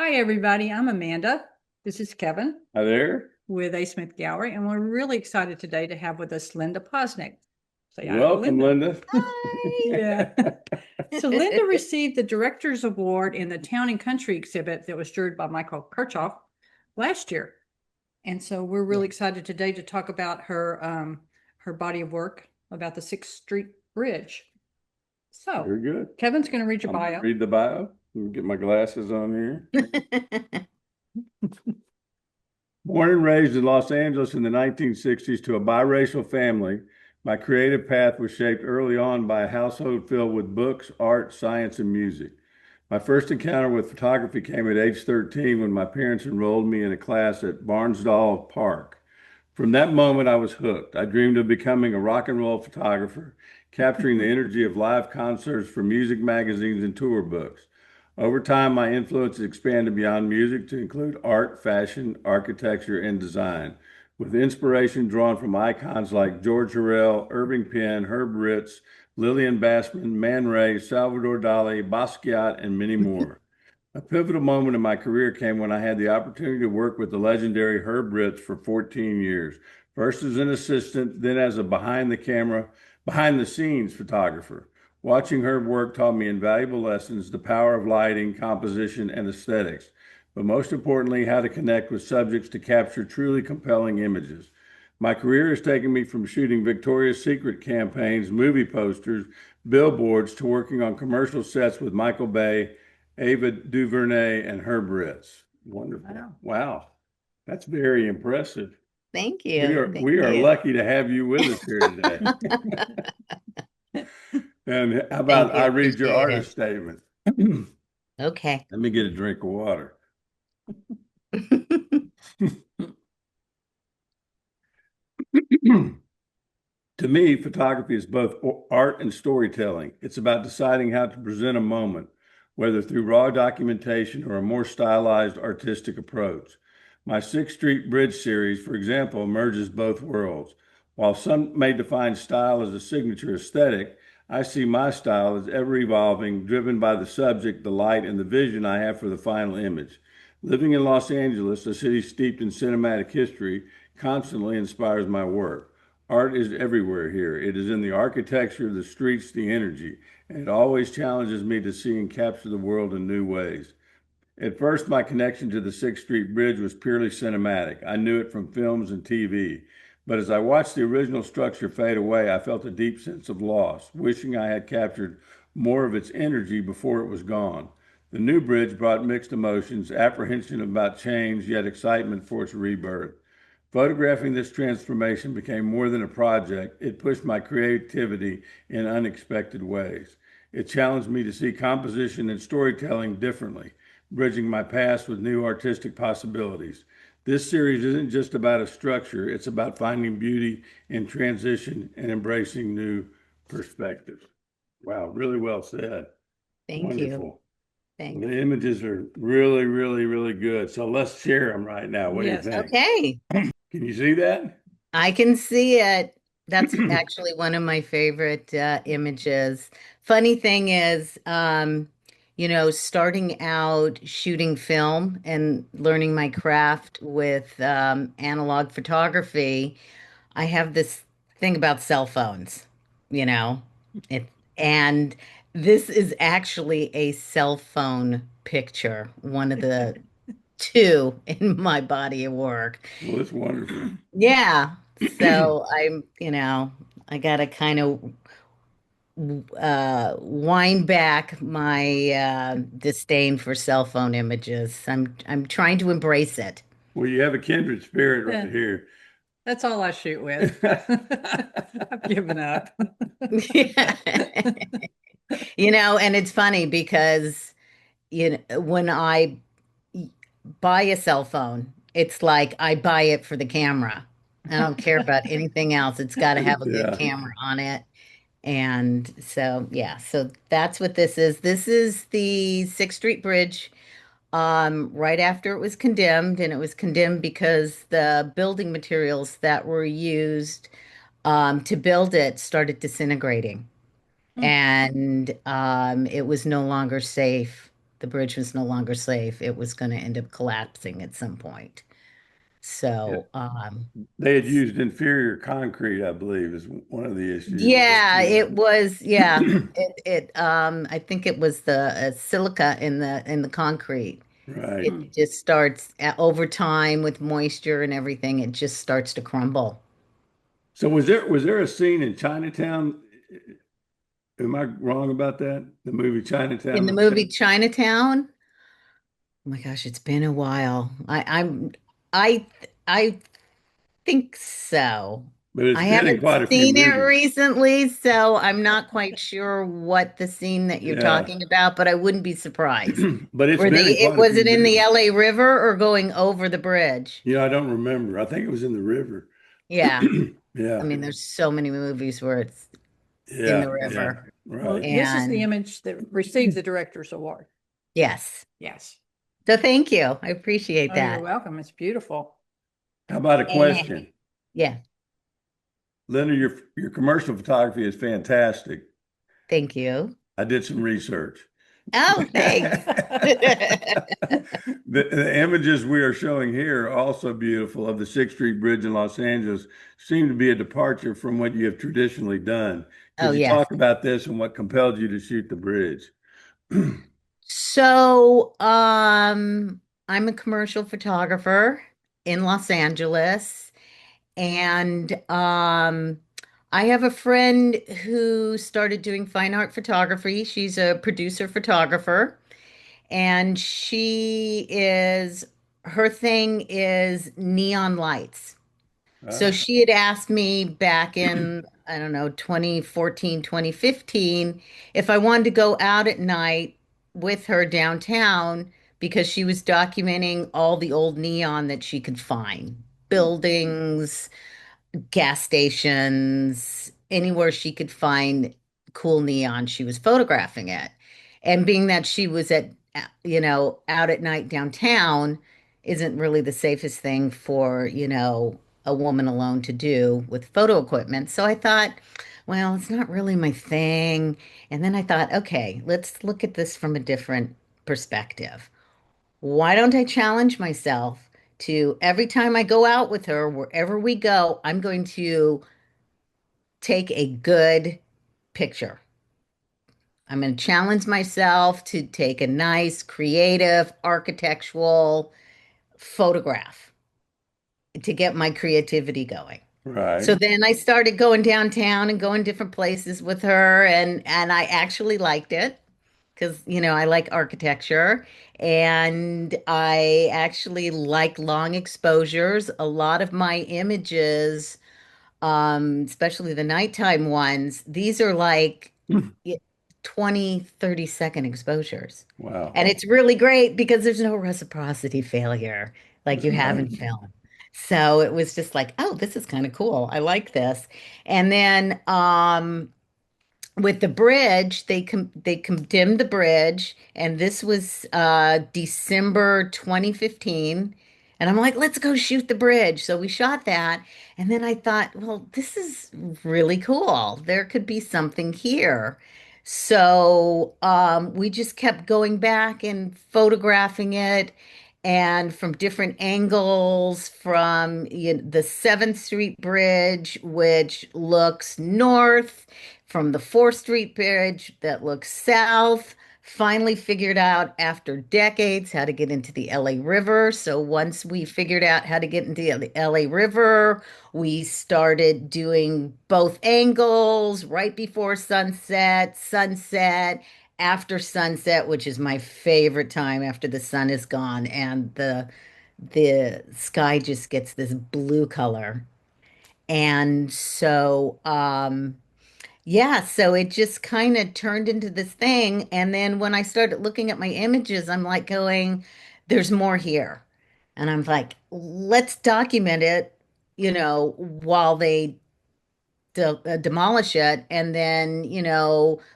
Hi, everybody. I'm Amanda. This is Kevin Hi there. with A. Smith Gallery, and we're really excited today to have with us Linda Posnick. Say hi to Welcome, Linda. Linda. Hi. Yeah. So Linda received the Director's Award in the Town and Country exhibit that was juried by Michael Kirchoff last year. And so we're really excited today to talk about her body of work about the 6th Street Bridge. So Very good. Kevin's going to read your I'm gonna bio. read the bio. Let me get my glasses on here. Born and raised in Los Angeles in the 1960s to a biracial family, my creative path was shaped early on by a household filled with books, art, science, and music. My first encounter with photography came at age 13 when my parents enrolled me in a class at Barnsdall Park. From that moment, I was hooked. I dreamed of becoming a rock and roll photographer, capturing the energy of live concerts for music magazines and tour books. Over time, my influence expanded beyond music to include art, fashion, architecture, and design, with inspiration drawn from icons like George Hurrell, Irving Penn, Herb Ritts, Lillian Bassman, Man Ray, Salvador Dali, Basquiat, and many more. A pivotal moment in my career came when I had the opportunity to work with the legendary Herb Ritts for 14 years, first as an assistant, then as a behind the scenes photographer. Watching Herb work taught me invaluable lessons, the power of lighting, composition, and aesthetics, but most importantly, how to connect with subjects to capture truly compelling images. My career has taken me from shooting Victoria's Secret campaigns, movie posters, billboards, to working on commercial sets with Michael Bay, Ava DuVernay, and Herb Ritts. Wonderful. Wow. Wow. That's very impressive. Thank We you. are Thank we are you. lucky to have you with us here today. And how Thank about you. I read your Appreciate artist it. statement? Let Okay. me get a drink of water. To me, photography is both art and storytelling. It's about deciding how to present a moment, whether through raw documentation or a more stylized artistic approach. My Sixth Street Bridge series, for example, merges both worlds. While some may define style as a signature aesthetic, I see my style as ever evolving, driven by the subject, the light, and the vision I have for the final image. Living in Los Angeles, a city steeped in cinematic history, constantly inspires my work. Art is everywhere here. It is in the architecture, the streets, the energy, and it always challenges me to see and capture the world in new ways. At first, my connection to the Sixth Street Bridge was purely cinematic. I knew it from films and TV. But as I watched the original structure fade away, I felt a deep sense of loss, wishing I had captured more of its energy before it was gone. The new bridge brought mixed emotions, apprehension about change, yet excitement for its rebirth. Photographing this transformation became more than a project. It pushed my creativity in unexpected ways. It challenged me to see composition and storytelling differently, bridging my past with new artistic possibilities. This series isn't just about a structure, it's about finding beauty in transition and embracing new perspectives. Wow, really well said. Thank you. Wonderful. Thanks. The images are really, really, really good. So let's share them right now. What do you Yes. think? Okay. Can you see that? I can see it. That's actually one of my favorite images. Funny thing is, starting out shooting film and learning my craft with analog photography, I have this thing about cell phones, you know, it, and this is actually a cell phone picture, one of the two in my body of work. Well, that's wonderful. Yeah. So I gotta kind of wind back my disdain for cell phone images. I'm trying to embrace it. Well, you have a kindred spirit Yeah, right here. that's all I shoot with. I've given up. And it's funny because when I buy a cell phone, it's like I buy it for the camera. I don't care about anything else. It's got to have a good Yeah. camera on it. And so, yeah, so that's what this is. This is the Sixth Street Bridge, right after it was condemned, and it was condemned because the building materials that were used to build it started disintegrating, Hmm. and it was no longer safe. the bridge was no longer safe. It was going to end up collapsing at some point. Yeah. So, They had used inferior concrete, I believe, is one of the issues. yeah, Yeah. it was, yeah. I think it was the silica in the concrete. Right. It Hmm. just starts over time with moisture and everything, it just starts to crumble. So was there a scene in Chinatown? Am I wrong about that? The movie In the Chinatown? movie Chinatown, oh my gosh, it's been a while. I I think so. But it's I been in haven't quite a few seen it movies. recently, so I'm not quite sure what the scene that you're Yeah. talking about, but I wouldn't be surprised. But it's Were they, been in it quite a was few it in the movies. LA River or going over the bridge? Yeah, I don't remember. I think it was in the river. Yeah. I Yeah. mean, there's so many movies where it's in Yeah. the Yeah. river. Well, Right. this is the And image that received the director's award. yes. Yes. So thank you. I appreciate Oh, you're that. welcome. It's beautiful. How about a And question? yeah, Linda, your commercial photography is fantastic. thank you. I did some research. Oh, thanks. The images we are showing here are also beautiful of the 6th Street Bridge in Los Angeles seem to be a departure from what you have traditionally done. Oh, Could you yes. talk about this and what compelled you to shoot the bridge? So, I'm a commercial photographer in Los Angeles, and I have a friend who started doing fine art photography. She's a producer photographer, and her thing is neon lights. So Ah, she had asked me back in, I don't know, 2014, 2015, if I wanted to go out at night with her downtown because she was documenting all the old neon that she could find, buildings, gas stations, anywhere she could find cool neon, she was photographing it. And being that she was out at night downtown isn't really the safest thing for, a woman alone to do with photo equipment. So I thought, well, it's not really my thing. And then I thought, okay, let's look at this from a different perspective. Why don't I challenge myself to every time I go out with her, wherever we go, I'm going to take a good picture. I'm going to challenge myself to take a nice, creative, architectural photograph to get my creativity going. So right. then I started going downtown and going different places with her, and I actually liked it because I like architecture and I actually like long exposures. A lot of my images, especially the nighttime ones, these are like y- 20, 30-second exposures. Wow. And it's really great because there's no reciprocity failure like you have Right. in film. So it was just like, oh, this is kind of cool. I like this. And then with the bridge, they condemned the bridge, and this was December 2015. And I'm like, let's go shoot the bridge. So we shot that, and then I thought, well, this is really cool. There could be something here. So we just kept going back and photographing it, and from different angles, from the 7th Street Bridge, which looks north from the 4th Street Bridge that looks south. Finally figured out after decades how to get into the LA River. So once we figured out how to get into the LA River, we started doing both angles right before sunset, sunset, after sunset, which is my favorite time after the sun is gone and the sky just gets this blue color. And so yeah, so it just kind of turned into this thing. And then when I started looking at my images, I'm like going, there's more here. And I'm like, let's document it, while they demolish it. And then,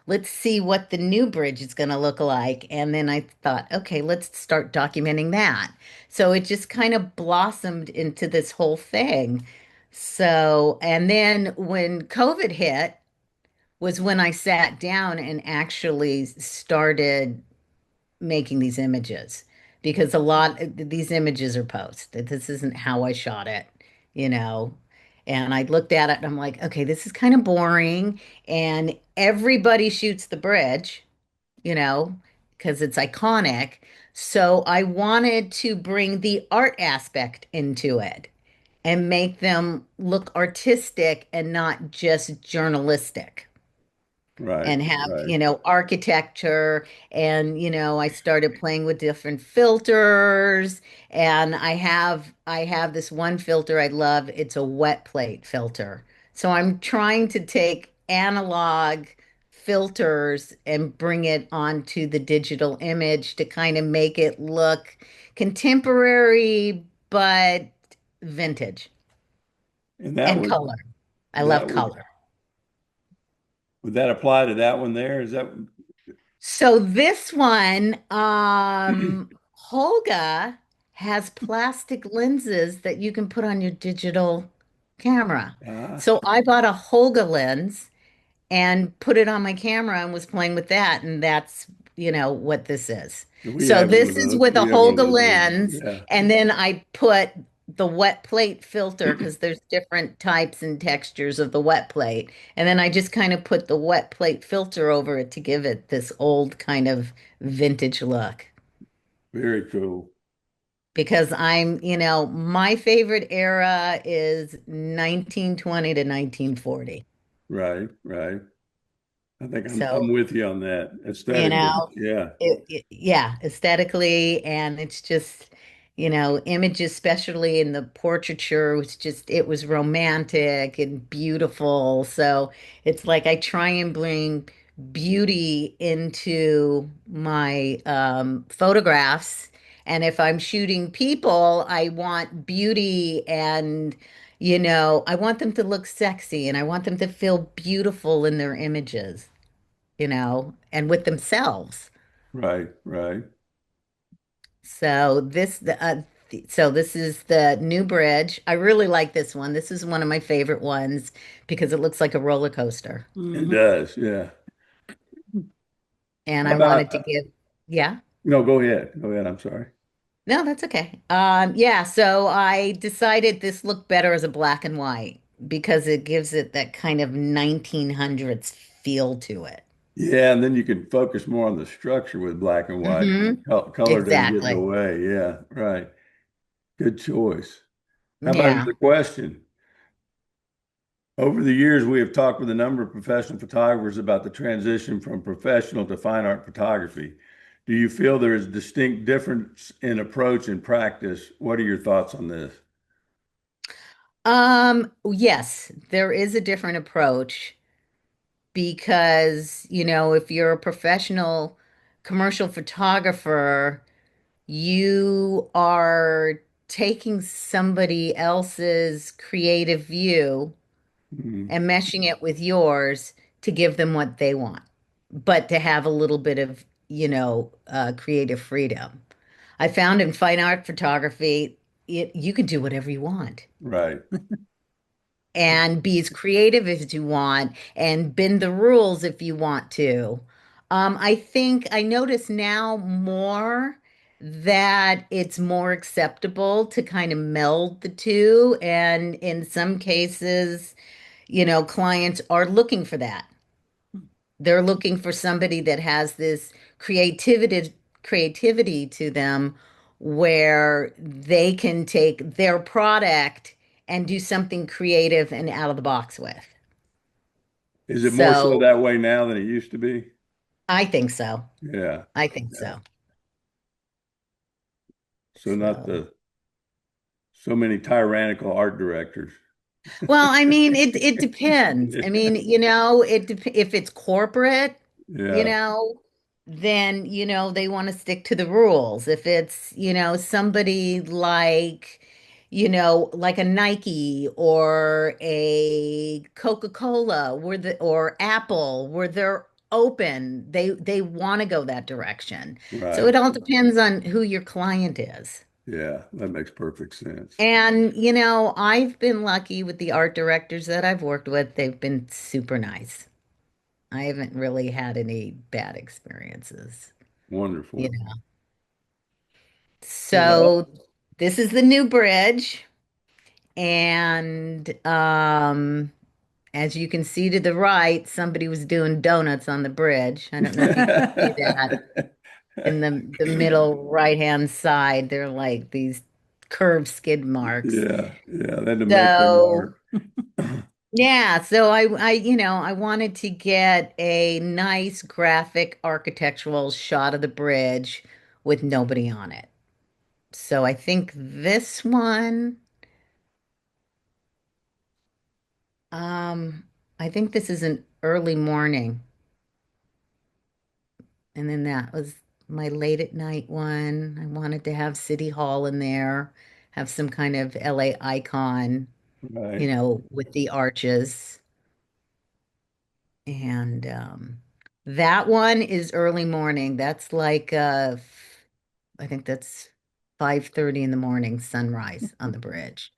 let's see what the new bridge is going to look like. And then I thought, okay, let's start documenting that. So it just kind of blossomed into this whole thing. So, and then when COVID hit, was when I sat down and actually started making these images because a lot these images are posted. This isn't how I shot it, you know. And I looked at it and I'm like, okay, this is kind of boring. And everybody shoots the bridge, you know, because it's iconic. So I wanted to bring the art aspect into it and make them look artistic and not just journalistic Right, and have, right. architecture. And, I started playing with different filters. And I have this one filter I love. It's a wet plate filter. So I'm trying to take analog filters and bring it onto the digital image to kind of make it look contemporary, but vintage And that and would color. I love that color. would that apply to that one there? Is that So this one, Holga has plastic lenses that you can put on your digital camera. uh, So I bought a Holga lens and put it on my camera and was playing with that. And that's, what this is. we So have one this of is those. with a We have one of Holga those lenses. lens. Yeah. And then I put the wet plate filter because there's different types and textures of the wet plate. And then I just kind of put the wet plate filter over it to give it this old kind of vintage look. Very cool. Because my favorite era is 1920 to 1940. Right, right. I think I'm So with you on that. you Aesthetically. know Yeah. yeah, aesthetically, and it's just images, especially in the portraiture, it was romantic and beautiful. So it's like I try and bring beauty into my photographs. And if I'm shooting people, I want beauty, and I want them to look sexy, and I want them to feel beautiful in their images, and with themselves. Right, right. So this is the new bridge. I really like this one. This is one of my favorite ones because it looks like a roller coaster. It Mhm. does. Yeah. And How I about wanted to give, yeah. no, go ahead. Go ahead. I'm sorry. No, that's okay. Yeah, so I decided this looked better as a black and white because it gives it that kind of 1900s feel to it. Yeah, and then you can focus more on the structure with black and white. Color doesn't get in the Exactly. way. Yeah, right. Good choice. How about Yeah. another question? Over the years, we have talked with a number of professional photographers about the transition from professional to fine art photography. Do you feel there is distinct difference in approach and practice? What are your thoughts on this? Yes, there is a different approach because, if you're a professional commercial photographer, you are taking somebody else's creative view Mhm. and meshing it with yours to give them what they want, but to have a little bit of, creative freedom. I found in fine art photography, you can do whatever you want Right, and be as creative as you want and bend the rules if you want to. I think I notice now more that it's more acceptable to kind of meld the two. And in some cases, clients are looking for that. They're looking for somebody that has this creativity to them where they can take their product and do something creative and out of the box with. is it more so So that way now than it used to be? I think so. Yeah, I think yeah. so. So not So, the so many tyrannical art directors. well, I mean, it depends. I mean, if it's corporate, you Yeah, know, then, they want to stick to the rules. If it's, somebody like a Nike or a Coca-Cola or Apple, where they're open, they want to go that direction. So right. it all depends on who your client is. Yeah, that makes perfect sense. And, I've been lucky with the art directors that I've worked with. They've been super nice. I haven't really had any bad experiences. you Wonderful. know. Well, So this is the new bridge. And as you can see to the right, somebody was doing donuts on the bridge. I don't know if you can see that in the middle right-hand side. They're like these curved skid marks. yeah, they had to make their So mark. yeah, so I wanted to get a nice graphic architectural shot of the bridge with nobody on it. So I think this one, um, I think this is an early morning. And then that was my late at night one. I wanted to have City Hall in there, have some kind of LA icon, Right. with the arches. And that one is early morning. That's like I think that's 5:30 in the morning, sunrise on the bridge.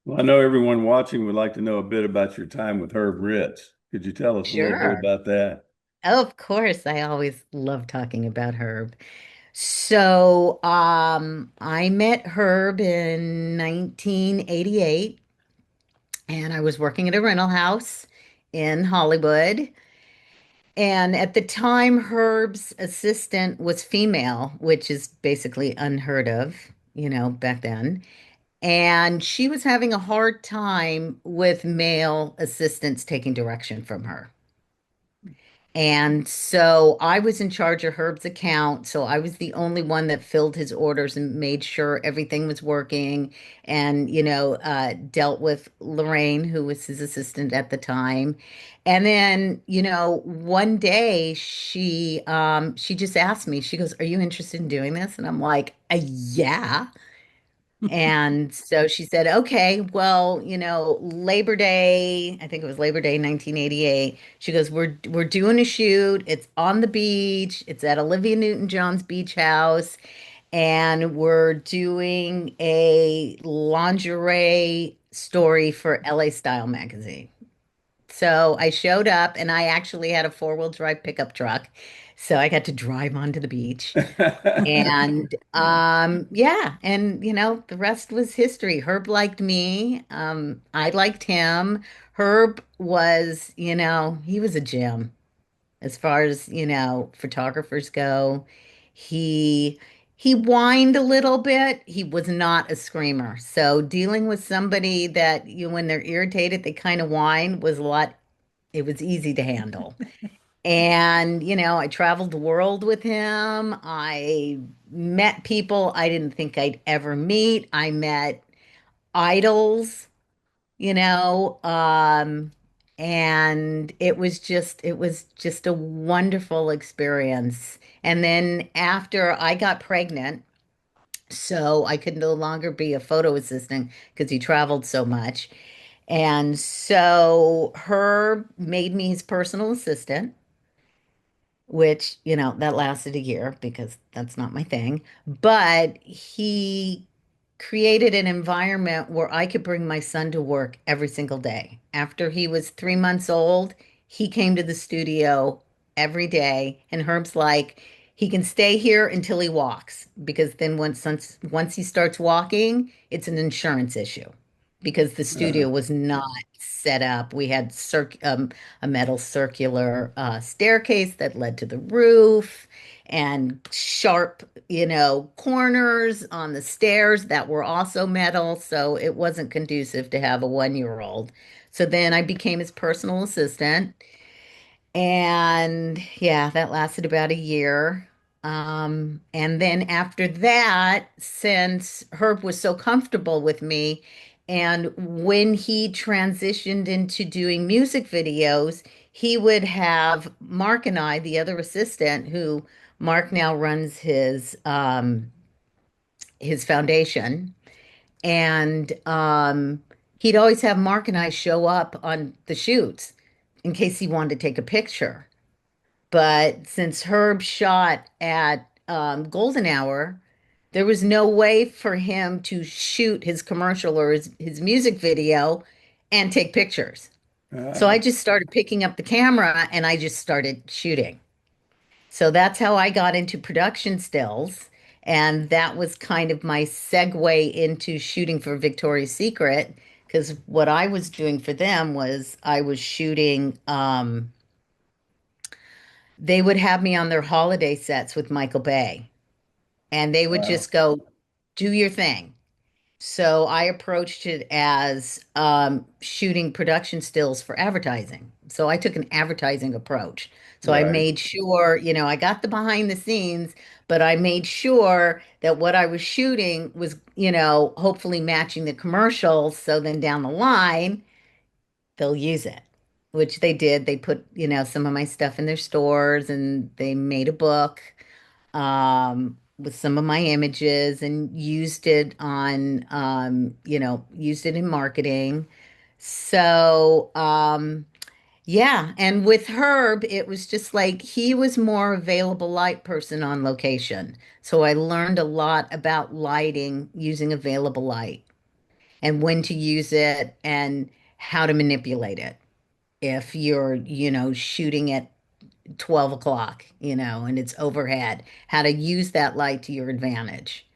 Well, I know everyone watching would like to know a bit about your time with Herb Ritz. Could you tell us a little bit Sure. about that? Of course, I always love talking about Herb. So, I met Herb in 1988, and I was working at a rental house in Hollywood. And at the time, Herb's assistant was female, which is basically unheard of, back then. And she was having a hard time with male assistants taking direction from her. And so I was in charge of Herb's account. So I was the only one that filled his orders and made sure everything was working and, dealt with Lorraine, who was his assistant at the time. And then, one day she just asked me, she goes, "Are you interested in doing this?" And I'm like, "Yeah." And so she said, "Okay, well, Labor Day, I think it was Labor Day 1988. She goes, "We're doing a shoot. It's on the beach. It's at Olivia Newton-John's beach house, and we're doing a lingerie story for LA Style magazine." So I showed up and I actually had a four-wheel drive pickup truck. So I got to drive onto the beach. And yeah, and the rest was history. Herb liked me. I liked him. Herb was, he was a gem as far as, photographers go. He he whined a little bit. He was not a screamer. So dealing with somebody that when they're irritated, they kind of whine was a lot, it was easy to handle. And, I traveled the world with him. I met people I didn't think I'd ever meet. I met idols, you know, um, and it was just a wonderful experience. And then after I got pregnant, so I could no longer be a photo assistant because he traveled so much. And so Herb made me his personal assistant, which, that lasted a year because that's not my thing. But he created an environment where I could bring my son to work every single day. After he was 3 months old, he came to the studio every day. And Herb's like, he can stay here until he walks because then once he starts walking, it's an insurance issue because the Uh, studio was not set up. We had a metal circular staircase that led to the roof and sharp, corners on the stairs that were also metal. So it wasn't conducive to have a 1-year-old. So then I became his personal assistant. And yeah, that lasted about a year. And then after that, since Herb was so comfortable with me, and when he transitioned into doing music videos, he would have Mark and I, the other assistant, who Mark now runs his foundation, and he'd always have Mark and I show up on the shoots in case he wanted to take a picture. But since Herb shot at Golden Hour, there was no way for him to shoot his commercial or his music video and take pictures. So I uh, just started picking up the camera and I just started shooting. So that's how I got into production stills. And that was kind of my segue into shooting for Victoria's Secret. Because what I was doing for them was I was shooting, they would have me on their holiday sets with Michael Bay, and they would Wow. just go, do your thing. So I approached it as shooting production stills for advertising. So I took an advertising approach. So I Right. made sure, I got the behind the scenes, but I made sure that what I was shooting was, hopefully matching the commercials. So then down the line, they'll use it, which they did. They put, some of my stuff in their stores and they made a book with some of my images and used it on, used it in marketing. So, yeah. And with Herb, it was just like he was more available light person on location. So I learned a lot about lighting using available light and when to use it and how to manipulate it. If you're, shooting at 12 o'clock, and it's overhead, how to use that light to your advantage.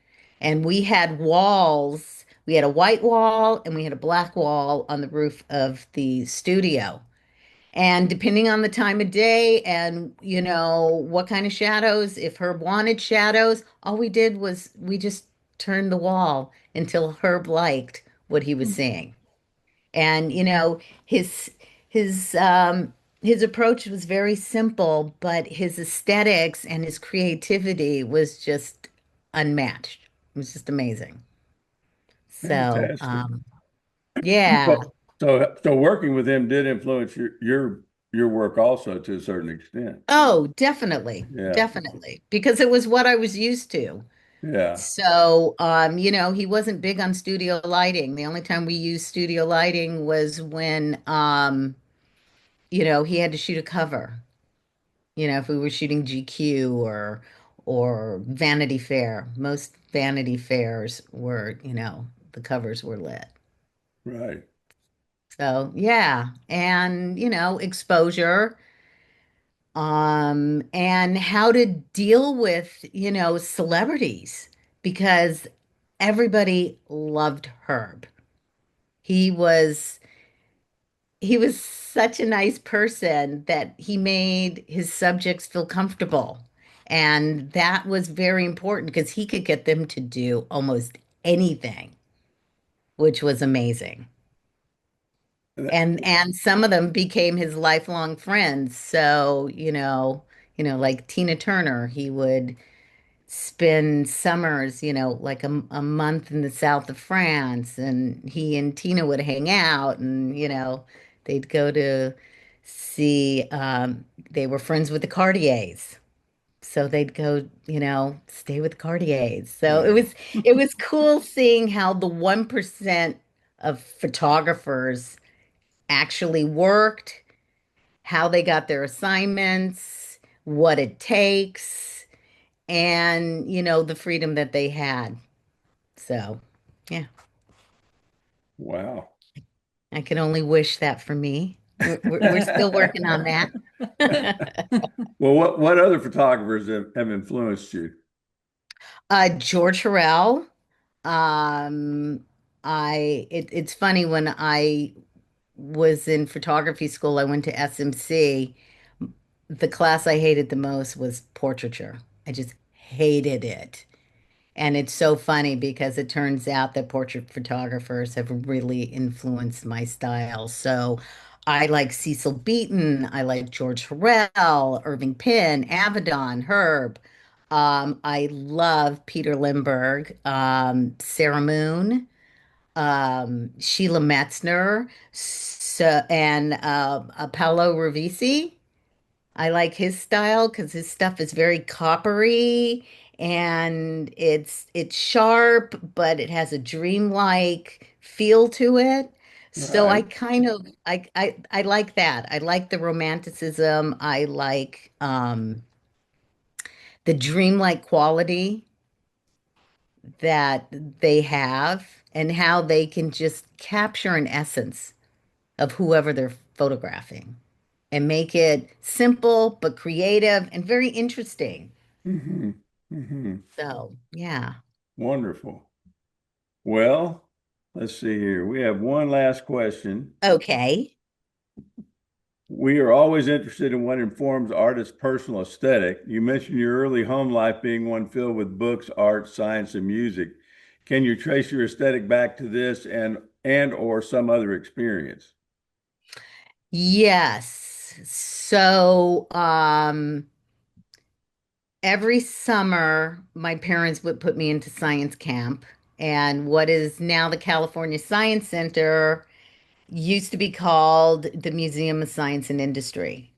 And we had walls, we had a white wall and we had a black wall on the roof of the studio. And depending on the time of day and, what kind of shadows, if Herb wanted shadows, all we did was we just turned the wall until Herb liked what he was seeing. And his his um his approach was very simple, but his aesthetics and his creativity was just unmatched. It was just amazing. So, Fantastic. yeah. So working with him did influence your work also to a certain extent. Oh, definitely. Yeah. Definitely. Because it was what I was used to. Yeah. So, he wasn't big on studio lighting. The only time we used studio lighting was when he had to shoot a cover. If we were shooting GQ or Vanity Fair, most Vanity Fairs were, the covers were lit. Right. So yeah, and exposure, and how to deal with, celebrities because everybody loved Herb. He was he was such a nice person that he made his subjects feel comfortable. And that was very important because he could get them to do almost anything, which was amazing. And some of them became his lifelong friends. So, like Tina Turner, he would spend summers, like a month in the south of France, and he and Tina would hang out, and they'd go to see. They were friends with the Cartiers, so they'd go, stay with the Cartiers. So it Yeah. was it was cool seeing how the 1% of photographers actually worked, how they got their assignments, what it takes and the freedom that they had. So, yeah, Wow. I can only wish that for me. We're still working on that. Well, what other photographers have influenced you? George Horrell. Um, it's funny when I was in photography school, I went to SMC. The class I hated the most was portraiture. I just hated it. And it's so funny because it turns out that portrait photographers have really influenced my style. So I like Cecil Beaton, I like George Horrell, Irving Penn, Avedon, Herb. I love Peter Lindbergh, Sarah Moon, Sheila Metzner, and Paolo Ravisi. I like his style because his stuff is very coppery and it's sharp, but it has a dreamlike feel to it. So I Right. kind of I like that. I like the romanticism. I like the dreamlike quality that they have and how they can just capture an essence of whoever they're photographing. and make it simple but creative and very interesting. Hmm. Hmm. So, yeah. Wonderful. Well, let's see here. We have one last question. Okay. We are always interested in what informs artists' personal aesthetic. You mentioned your early home life being one filled with books, art, science, and music. Can you trace your aesthetic back to this and or some other experience? Yes. So, every summer, my parents would put me into science camp. And what is now the California Science Center used to be called the Museum of Science and Industry.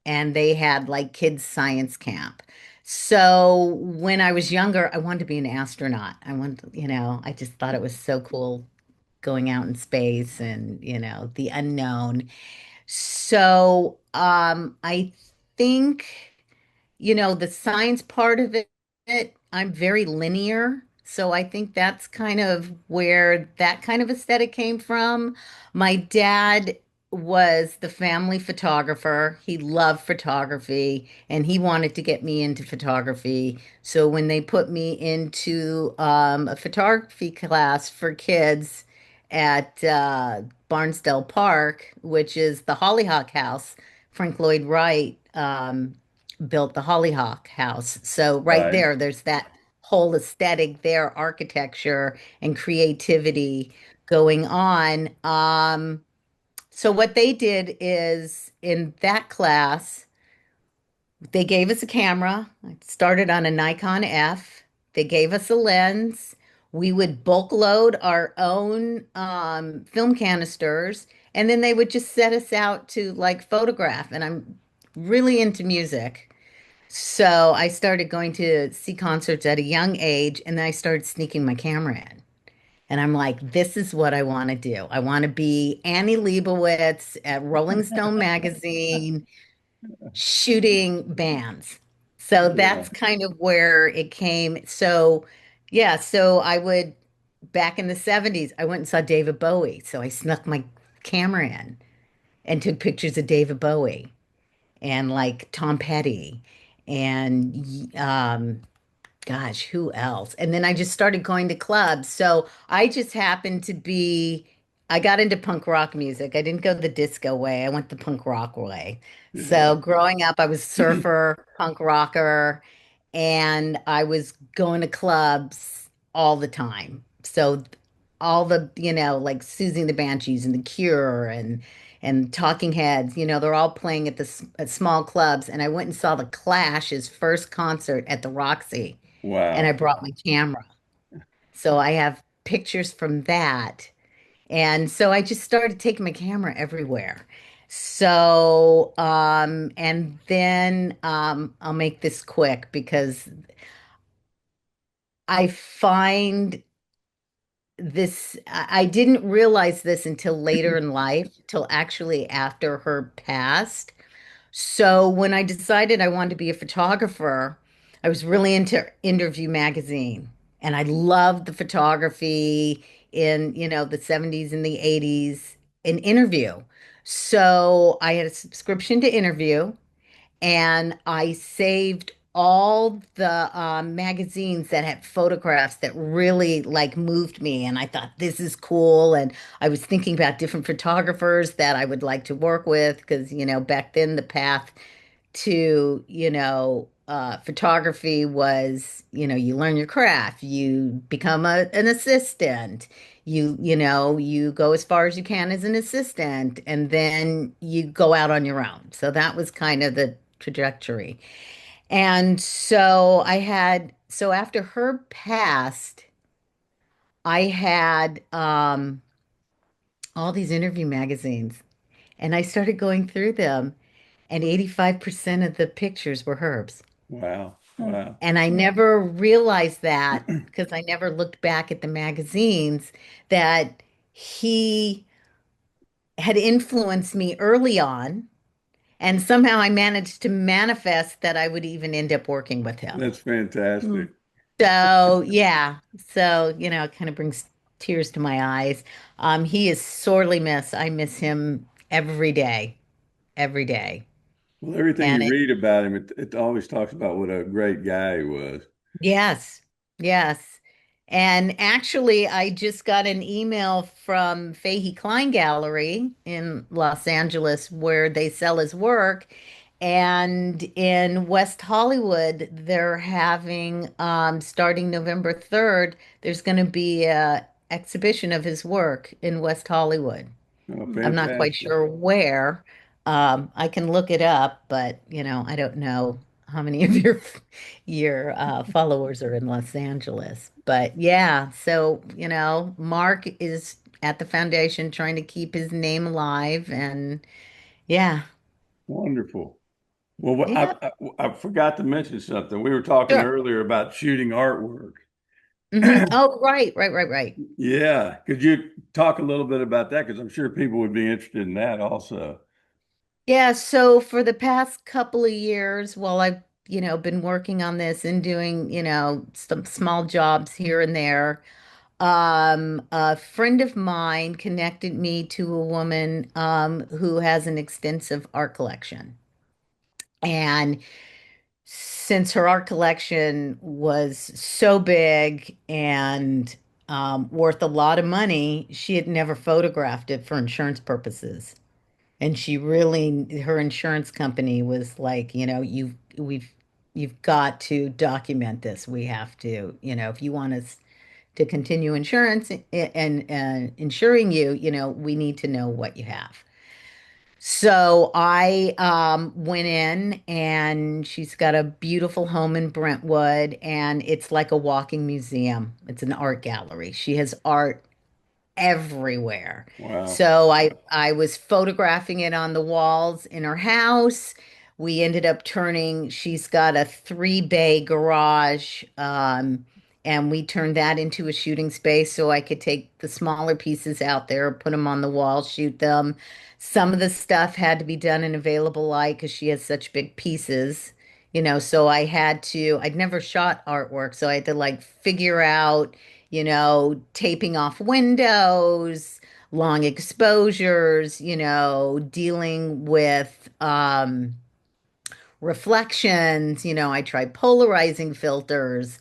And they had like kids' science camp. So when I was younger, I wanted to be an astronaut. I just thought it was so cool going out in space and, the unknown. So I think the science part of it, I'm very linear. So I think that's kind of where that kind of aesthetic came from. My dad was the family photographer. He loved photography and he wanted to get me into photography. So when they put me into a photography class for kids at Barnsdale Park, which is the Hollyhock House, Frank Lloyd Wright built the Hollyhock House. So right Right. there, there's that whole aesthetic there, architecture and creativity going on. So what they did is in that class, they gave us a camera. I started on a Nikon F. They gave us a lens. We would bulk load our own film canisters, and then they would just set us out to like photograph. And I'm really into music. So I started going to see concerts at a young age, and then I started sneaking my camera in. And I'm like, this is what I want to do. I want to be Annie Leibovitz at Rolling Stone magazine shooting bands. So Yeah. that's kind of where it came. So, yeah, so back in the 70s, I went and saw David Bowie. So I snuck my camera in and took pictures of David Bowie and like Tom Petty and gosh, who else? And then I just started going to clubs. So I just happened to be, I got into punk rock music. I didn't go the disco way. I went the punk rock way. Yeah. So growing up, I was surfer, punk rocker, and I was going to clubs all the time. So all the, like Susie and the Banshees and The Cure and Talking Heads, they're all playing at small clubs. And I went and saw the Clash's first concert at the Roxy, and I Wow. brought my camera. So I have pictures from that. And so I just started taking my camera everywhere. So, and then I'll make this quick because I find this, I didn't realize this until later in life, till actually after her passed. So when I decided I wanted to be a photographer, I was really into Interview magazine, and I loved the photography in, the 70s and the 80s in Interview. So I had a subscription to Interview, and I saved all the magazines that had photographs that really like moved me, and I thought this is cool. And I was thinking about different photographers that I would like to work with because back then the path to photography was you learn your craft, you become an assistant, you go as far as you can as an assistant, and then you go out on your own. So that was kind of the trajectory. And so after her passed, I had all these Interview magazines, and I started going through them, and 85% of the pictures were Herb's. Wow. Wow. And I never realized that because I never looked back at the magazines that he had influenced me early on. And somehow I managed to manifest that I would even end up working with him. That's fantastic. So, yeah. So, it kind of brings tears to my eyes. He is sorely missed. I miss him every day, every day. Well, everything And you read about him, it always talks about what a great guy he was. yes, yes. And actually, I just got an email from Fahey Klein Gallery in Los Angeles where they sell his work. And in West Hollywood, they're having, starting November 3rd, there's going to be a exhibition of his work in West Hollywood. Oh, I'm not quite fantastic. sure where. I can look it up, but I don't know how many of your followers are in Los Angeles. But yeah, so Mark is at the foundation trying to keep his name alive, and yeah, Wonderful. Well, yeah, I forgot to mention something. We were talking sure. earlier about shooting artwork. Oh, right, right, right, right. Yeah. Could you talk a little bit about that? Because I'm sure people would be interested in that also. Yeah, so for the past couple of years, while I've, been working on this and doing, some small jobs here and there, a friend of mine connected me to a woman who has an extensive art collection. And since her art collection was so big and worth a lot of money, she had never photographed it for insurance purposes. And her insurance company was like, you've got to document this. We have to, if you want us to continue insurance and insuring you, we need to know what you have. So I went in and she's got a beautiful home in Brentwood and it's like a walking museum. It's an art gallery. She has art everywhere. Wow. So I was photographing it on the walls in her house. We ended up she's got a 3-bay garage, and we turned that into a shooting space so I could take the smaller pieces out there, put them on the wall, shoot them. Some of the stuff had to be done in available light because she has such big pieces. So I'd never shot artwork, so I had to like figure out taping off windows, long exposures, dealing with reflections. I tried polarizing filters.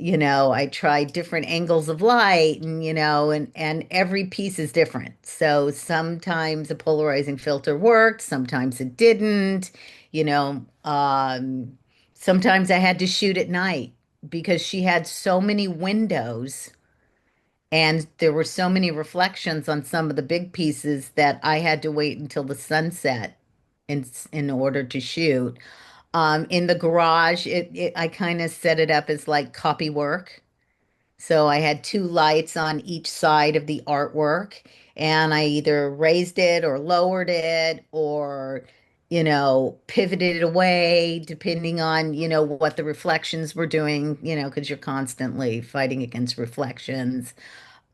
I tried different angles of light and every piece is different. So sometimes a polarizing filter worked, sometimes it didn't, you know, um, sometimes I had to shoot at night because she had so many windows and there were so many reflections on some of the big pieces that I had to wait until the sunset in order to shoot. In the garage, I kind of set it up as like copy work. So I had two lights on each side of the artwork, and I either raised it or lowered it or, pivoted it away depending on, what the reflections were doing, because you're constantly fighting against reflections.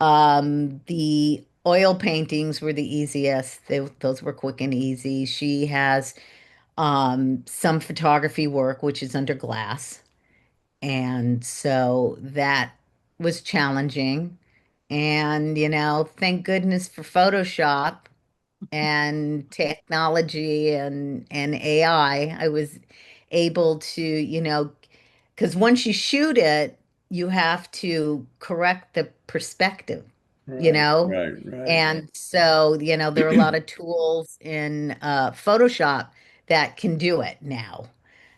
The oil paintings were the easiest. Those were quick and easy. She has some photography work, which is under glass. And so that was challenging. And, thank goodness for Photoshop and technology and AI. I was able to, because once you shoot it, you have to correct the perspective, you Right, know? right, right. And so, there are a lot of tools in Photoshop that can do it now.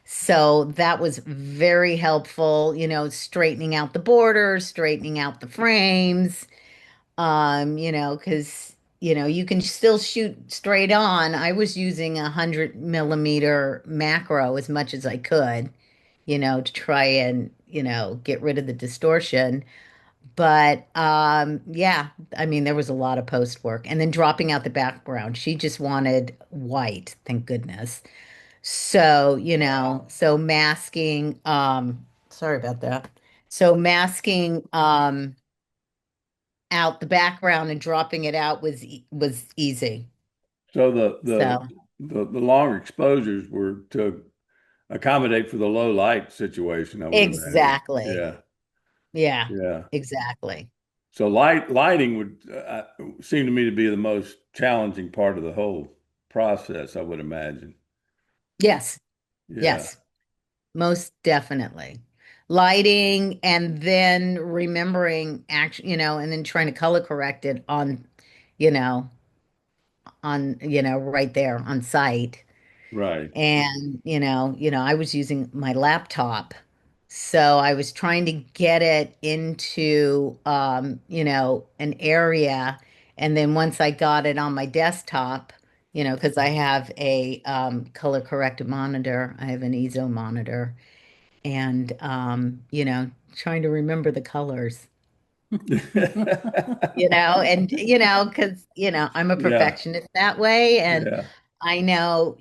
So that was very helpful, straightening out the borders, straightening out the frames, because you can still shoot straight on. I was using 100 millimeter macro as much as I could, to try and, get rid of the distortion. But yeah, I mean, there was a lot of post work and then dropping out the background. She just wanted white, thank goodness. So, so masking, sorry about that. So masking out the background and dropping it out was easy. So So, the long exposures were to accommodate for the low light situation, I would imagine. exactly. Yeah, Yeah, yeah. exactly. So lighting would seem to me to be the most challenging part of the whole. process, I would imagine. Yes, Yeah, yes, most definitely. Lighting and then remembering action, and then trying to color correct it you know, right there on site. right. And, I was using my laptop. So I was trying to get it into, an area. And then once I got it on my desktop, because I have a color corrected monitor, I have an EZO monitor, and, trying to remember the colors. Because, I'm a Yeah, perfectionist that way. And yeah, I know,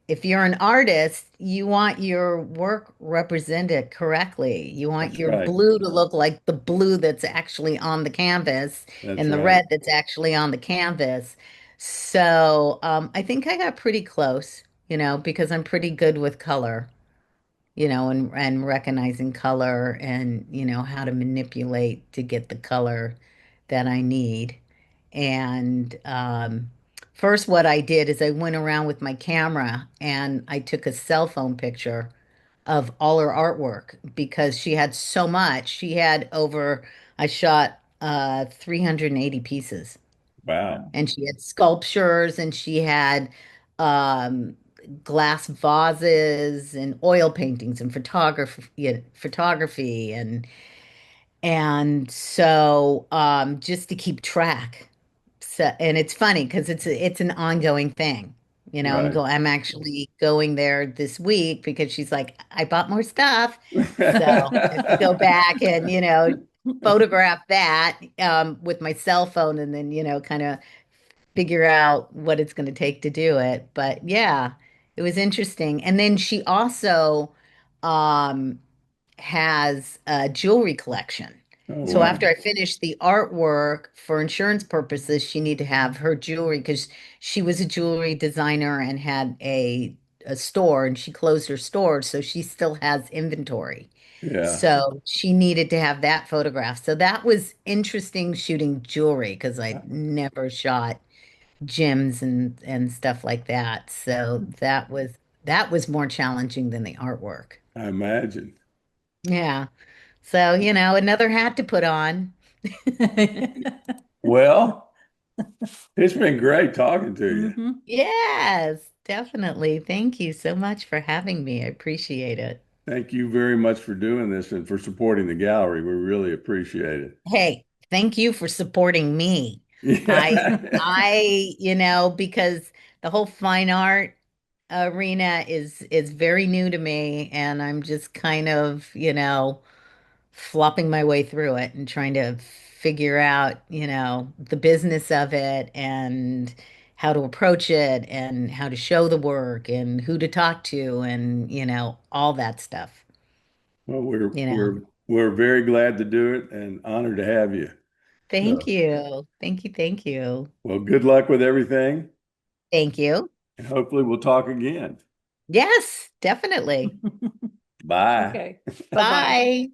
if you're an artist, you want your work represented correctly. You want that's your right. blue to look like the blue that's actually on the canvas That's and the right. red that's actually on the canvas. So, I think I got pretty close, because I'm pretty good with color, and recognizing color and, how to manipulate to get the color that I need. And first, what I did is I went around with my camera and I took a cell phone picture of all her artwork because she had so much. I shot 380 pieces, Wow. and she had sculptures and she had um, glass vases and oil paintings and photography and so just to keep track. So, and it's funny because it's an ongoing thing. Right. I'm actually going there this week because she's like, I bought more stuff. So I have to go back and, photograph that with my cell phone and then, kind of figure out what it's going to take to do it. But yeah, it was interesting. And then she also um has a jewelry collection. Oh, So wow. after I finished the artwork for insurance purposes, she needed to have her jewelry because she was a jewelry designer and had a store and she closed her store, so she still has inventory. Yeah. So she needed to have that photograph. So that was interesting shooting jewelry because I never shot gems and stuff like that. So that was more challenging than the artwork. I imagine. Yeah. So, another hat to put on. Well, it's been great talking to you. Mhm. Yes, definitely. Thank you so much for having me. I appreciate it. Thank you very much for doing this and for supporting the gallery. We really appreciate it. Hey, thank you for supporting me. I, Yeah. because the whole fine art arena is very new to me, and I'm just kind of, flopping my way through it and trying to figure out, the business of it and how to approach it and how to show the work and who to talk to and, all that stuff, Well, we're you know. we're we're very glad to do it and honored to have you. Thank So, you. Thank you. Thank you. well, good luck with everything, Thank you. and hopefully we'll talk again. Yes, definitely. Bye. Okay. Bye-bye. Bye.